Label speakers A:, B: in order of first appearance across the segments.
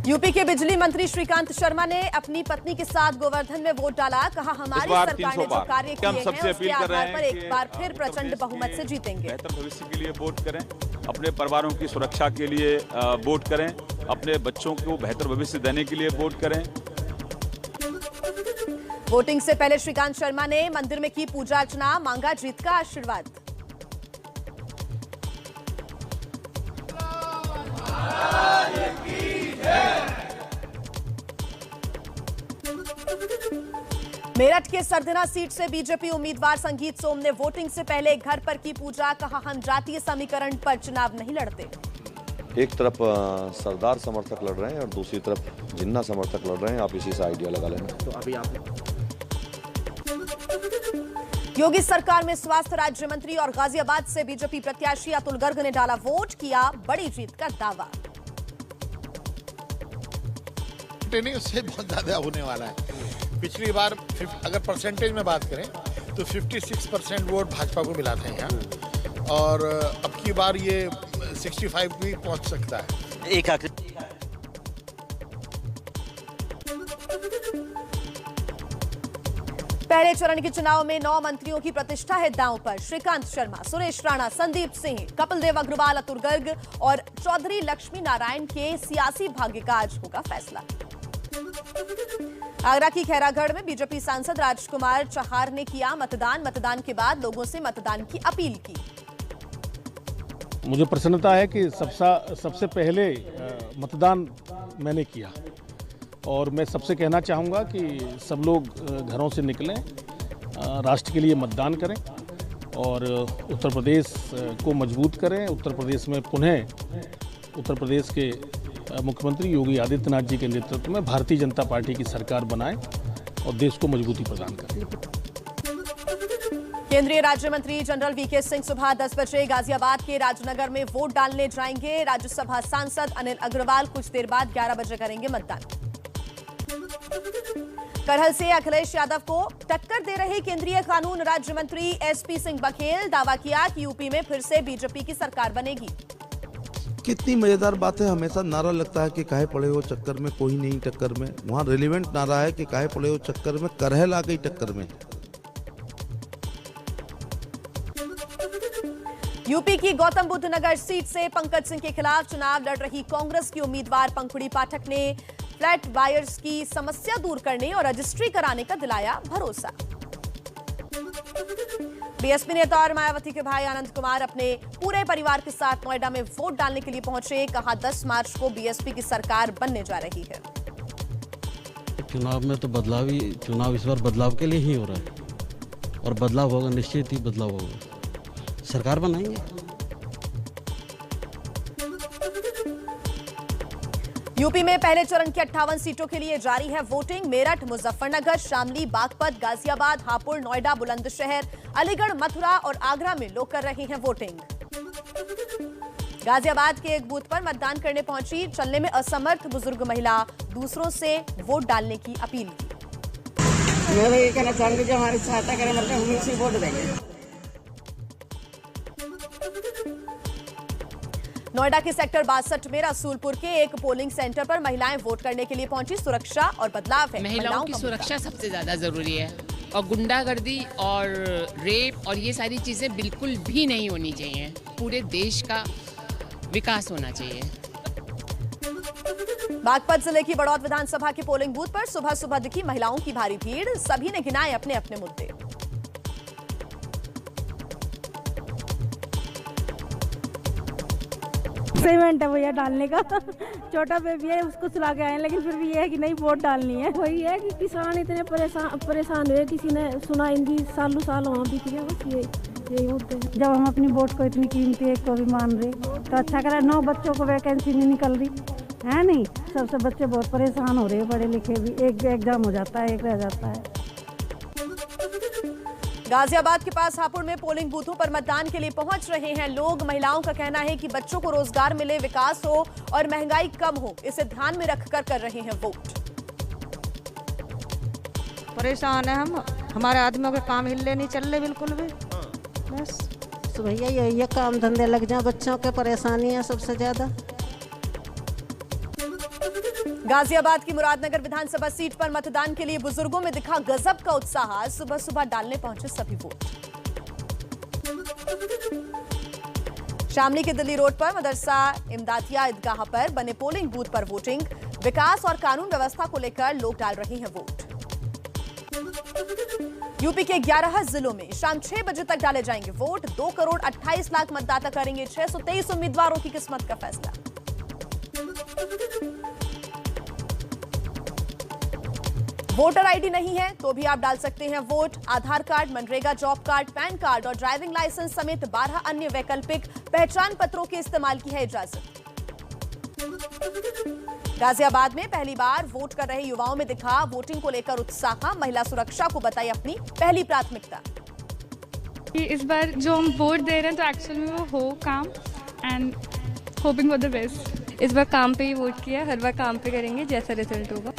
A: UP के बिजली मंत्री श्रीकांत शर्मा ने अपनी पत्नी के साथ गोवर्धन में वोट डाला। कहा हमारी सरकार ने जो कार्य किए हैं उसके आधार पर एक बार फिर प्रचंड बहुमत से जीतेंगे।
B: बेहतर भविष्य के लिए वोट करें, अपने परिवारों की सुरक्षा के लिए वोट करें, अपने बच्चों को बेहतर भविष्य देने के लिए वोट करें।
A: वोटिंग से पहले श्रीकांत शर्मा ने मंदिर में की पूजा अर्चना, मांगा जीत का आशीर्वाद। मेरठ के सरधना सीट से बीजेपी उम्मीदवार संगीत सोम ने वोटिंग से पहले घर पर की पूजा। कहा हम जातीय समीकरण पर चुनाव नहीं लड़ते।
C: एक तरफ सरदार समर्थक लड़ रहे हैं और दूसरी तरफ जिन्ना समर्थक लड़ रहे हैं। आप इसी से आइडिया लगा लेना।
D: तो अभी आप
A: योगी सरकार में स्वास्थ्य राज्य मंत्री और गाजियाबाद से बीजेपी प्रत्याशी अतुल गर्ग ने डाला वोट, किया बड़ी जीत का दावा।
E: नहीं, उससे बहुत ज्यादा होने वाला है। पिछली बार अगर परसेंटेज में बात करें तो 56% वोट भाजपा को मिला था यहाँ, और अब की बार ये 65 भी पहुंच सकता है।
D: एक
A: पहले चरण के चुनाव में 9 मंत्रियों की प्रतिष्ठा है दांव पर। श्रीकांत शर्मा, सुरेश राणा, संदीप सिंह, कपिल देव अग्रवाल, अतुल गर्ग और चौधरी लक्ष्मी नारायण के सियासी भाग्य का आज होगा फैसला। आगरा की खैरागढ़ में बीजेपी सांसद राजकुमार चहार ने किया मतदान के बाद लोगों से मतदान की अपील की।
F: मुझे प्रसन्नता है कि सबसे पहले मतदान मैंने किया, और मैं सबसे कहना चाहूँगा कि सब लोग घरों से निकलें, राष्ट्र के लिए मतदान करें और उत्तर प्रदेश को मजबूत करें। उत्तर प्रदेश में पुनः उत्तर प्रदेश के मुख्यमंत्री योगी आदित्यनाथ जी के नेतृत्व में भारतीय जनता पार्टी की सरकार बनाएं और देश को मजबूती प्रदान करें।
A: केंद्रीय राज्य मंत्री जनरल वीके सिंह सुबह 10 बजे गाजियाबाद के राजनगर में वोट डालने जाएंगे। राज्यसभा सांसद अनिल अग्रवाल कुछ देर बाद 11 बजे करेंगे मतदान। करहल से अखिलेश यादव को टक्कर दे रहे केंद्रीय कानून राज्य मंत्री एसपी सिंह बघेल, दावा किया कि यूपी में फिर से बीजेपी की सरकार बनेगी।
G: कितनी मजेदार बात है। हमेशा नारा लगता है कि काहे पड़े हो चक्कर में, कोई नहीं टक्कर में। वहाँ रेलिवेंट नारा है कि काहे पड़े हो चक्कर में, करहल आ गई टक्कर में।
A: यूपी की गौतम बुद्ध नगर सीट से पंकज सिंह के खिलाफ चुनाव लड़ रही कांग्रेस की उम्मीदवार पंखुड़ी पाठक ने फ्लैट बायर्स की समस्या दूर करने और रजिस्ट्री कराने का दिलाया भरोसा। बीएसपी नेता और मायावती के भाई आनंद कुमार अपने पूरे परिवार के साथ नोएडा में वोट डालने के लिए पहुंचे। कहा 10 मार्च को बीएसपी की सरकार बनने जा रही है।
H: चुनाव में तो चुनाव इस बार बदलाव के लिए ही हो रहा है, और बदलाव होगा, निश्चित ही बदलाव होगा। सरकार बनाएंगे।
A: यूपी में पहले चरण की 58 सीटों के लिए जारी है वोटिंग। मेरठ, मुजफ्फरनगर, शामली, बागपत, गाजियाबाद, हापुड़, नोएडा, बुलंदशहर, अलीगढ़, मथुरा और आगरा में लोग कर रहे हैं वोटिंग। गाजियाबाद के एक बूथ पर मतदान करने पहुंची चलने में असमर्थ बुजुर्ग महिला, दूसरों से वोट डालने की अपील की।
I: मैं ये कहना चाहूंगी जो हमारी सहायता करें, मतलब हम इसी वोट देंगे।
A: नोएडा के सेक्टर 62 में रसूलपुर के एक पोलिंग सेंटर पर महिलाएं वोट करने के लिए पहुंची। सुरक्षा और बदलाव है।
J: महिलाओं की सुरक्षा सबसे ज्यादा जरूरी है, और गुंडागर्दी और रेप और ये सारी चीजें बिल्कुल भी नहीं होनी चाहिए। पूरे देश का विकास होना चाहिए।
A: बागपत जिले की बड़ौद विधानसभा के पोलिंग बूथ पर सुबह सुबह दिखी महिलाओं की भारी भीड़। सभी ने गिनाए अपने अपने मुद्दे।
K: एक्साइटमेंट है भैया डालने का। छोटा बेबी है, उसको सुला के आए, लेकिन फिर भी ये है कि नहीं वोट डालनी है। वही है कि किसान इतने परेशान हुए, किसी ने सुना इनकी सालों साल वहाँ बीत गया। बस यही होते हैं। जब हम अपनी वोट को इतनी कीमती एक को भी मान रहे तो अच्छा करा। 9 बच्चों को वैकेंसी नहीं निकल रही है, नहीं सबसे बच्चे बहुत परेशान हो रहे हैं। पढ़े लिखे भी एक एग्जाम हो जाता है, एक रह जाता है।
A: गाजियाबाद के पास हापुड़ में पोलिंग बूथों पर मतदान के लिए पहुंच रहे हैं लोग। महिलाओं का कहना है कि बच्चों को रोजगार मिले, विकास हो और महंगाई कम हो, इसे ध्यान में रखकर कर रहे हैं वोट।
L: परेशान है हम, हमारे आदमियों के काम हिले नहीं चल रहे बिल्कुल भी। बस
I: तो भैया यही काम धंधे लग जाए, बच्चों के परेशानी है सबसे ज्यादा।
A: गाजियाबाद की मुरादनगर विधानसभा सीट पर मतदान के लिए बुजुर्गों में दिखा गजब का उत्साह। सुबह सुबह डालने पहुंचे सभी वोट। शामली के दिल्ली रोड पर मदरसा इमदादिया ईदगाह पर बने पोलिंग बूथ पर वोटिंग। विकास और कानून व्यवस्था को लेकर लोग डाल रहे हैं वोट। यूपी के 11 जिलों में शाम 6 बजे तक डाले जाएंगे वोट। 2 करोड़ 28 लाख मतदाता करेंगे 623 उम्मीदवारों की किस्मत का फैसला। वोटर आईडी नहीं है तो भी आप डाल सकते हैं वोट। आधार कार्ड, मनरेगा जॉब कार्ड, पैन कार्ड और ड्राइविंग लाइसेंस समेत 12 अन्य वैकल्पिक पहचान पत्रों के इस्तेमाल की है इजाजत। गाजियाबाद में पहली बार वोट कर रहे युवाओं में दिखा वोटिंग को लेकर उत्साह। महिला सुरक्षा को बताई अपनी पहली प्राथमिकता।
D: इस बार जो हम वोट दे रहे हैं तो एक्चुअल में वो हो काम and hoping for the best.
M: इस बार काम पे ही वोट किया, हर बार काम पे करेंगे, जैसा रिजल्ट होगा।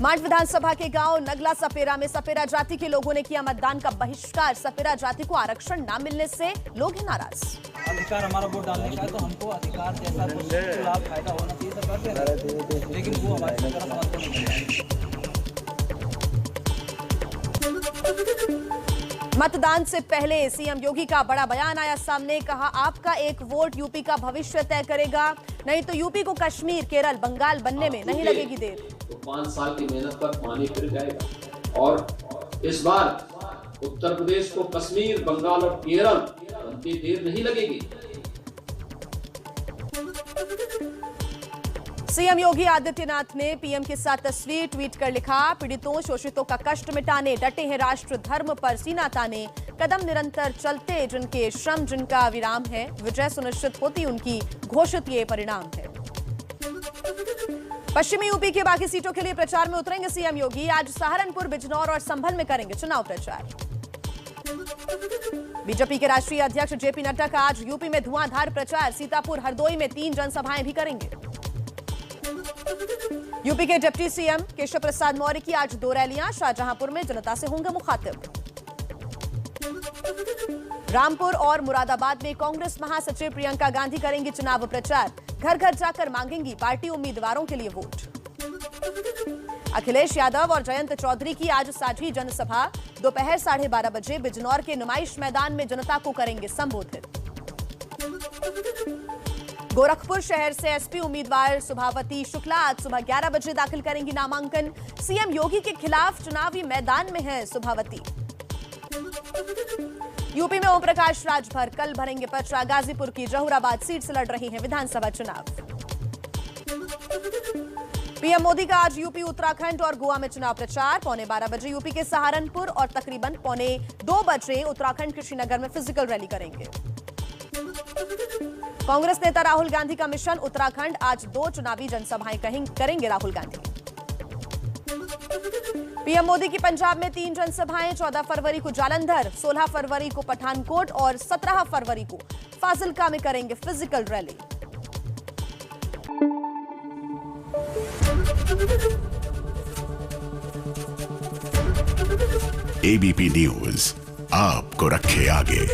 A: मांड विधानसभा के गांव नगला सपेरा में सपेरा जाति के लोगों ने किया मतदान का बहिष्कार। सपेरा जाति को आरक्षण न मिलने से लोग हैं नाराज।
N: अधिकार हमारा वोट डालने का है तो हमको अधिकार जैसा कुछ लाभ फायदा होना चाहिए तो करते हैं, लेकिन वो हमारी तरफ हमको नहीं मिल रहा।
A: मतदान से पहले सीएम योगी का बड़ा बयान आया सामने। कहा आपका एक वोट यूपी का भविष्य तय करेगा, नहीं तो यूपी को कश्मीर, केरल, बंगाल बनने में नहीं लगेगी देर।
O: तो 5 साल की मेहनत पर पानी फिर जाएगा और इस बार उत्तर प्रदेश को कश्मीर, बंगाल और केरल बनती देर नहीं लगेगी।
A: सीएम योगी आदित्यनाथ ने पीएम के साथ तस्वीर ट्वीट कर लिखा, पीड़ितों शोषितों का कष्ट मिटाने डटे हैं राष्ट्र धर्म पर सीना ताने। कदम निरंतर चलते जिनके श्रम जिनका विराम है, विजय सुनिश्चित होती उनकी घोषित ये परिणाम है। पश्चिमी यूपी के बाकी सीटों के लिए प्रचार में उतरेंगे सीएम योगी। आज सहारनपुर, बिजनौर और संभल में करेंगे चुनाव प्रचार। बीजेपी के राष्ट्रीय अध्यक्ष जेपी नड्डा का आज यूपी में धुआंधार प्रचार। सीतापुर, हरदोई में 3 जनसभाएं भी करेंगे। यूपी के डिप्टी सीएम केशव प्रसाद मौर्य की आज 2 रैलियां। शाहजहांपुर में जनता से होंगे मुखातिब। रामपुर और मुरादाबाद में कांग्रेस महासचिव प्रियंका गांधी करेंगी चुनाव प्रचार। घर घर जाकर मांगेंगी पार्टी उम्मीदवारों के लिए वोट। अखिलेश यादव और जयंत चौधरी की आज साझी जनसभा। दोपहर 12:30 बजे बिजनौर के नुमाइश मैदान में जनता को करेंगे संबोधित। गोरखपुर शहर से एसपी उम्मीदवार सुभावती शुक्ला आज सुबह 11 बजे दाखिल करेंगी नामांकन। सीएम योगी के खिलाफ चुनावी मैदान में है सुभावती। यूपी में ओम प्रकाश राजभर कल भरेंगे पर्चा। गाजीपुर की जहुराबाद सीट से लड़ रही हैं विधानसभा चुनाव। पीएम मोदी का आज यूपी, उत्तराखंड और गोवा में चुनाव प्रचार। 12:15 बजे यूपी के सहारनपुर और तकरीबन 1:45 बजे उत्तराखंड के श्रीनगर में फिजिकल रैली करेंगे। कांग्रेस नेता राहुल गांधी का मिशन उत्तराखंड। आज 2 चुनावी जनसभाएं करेंगे राहुल गांधी। पीएम मोदी की पंजाब में 3 जनसभाएं। 14 फरवरी को जालंधर, 16 फरवरी को पठानकोट और 17 फरवरी को फाजिल्का में करेंगे फिजिकल रैली।
P: एबीपी न्यूज आपको रखे आगे।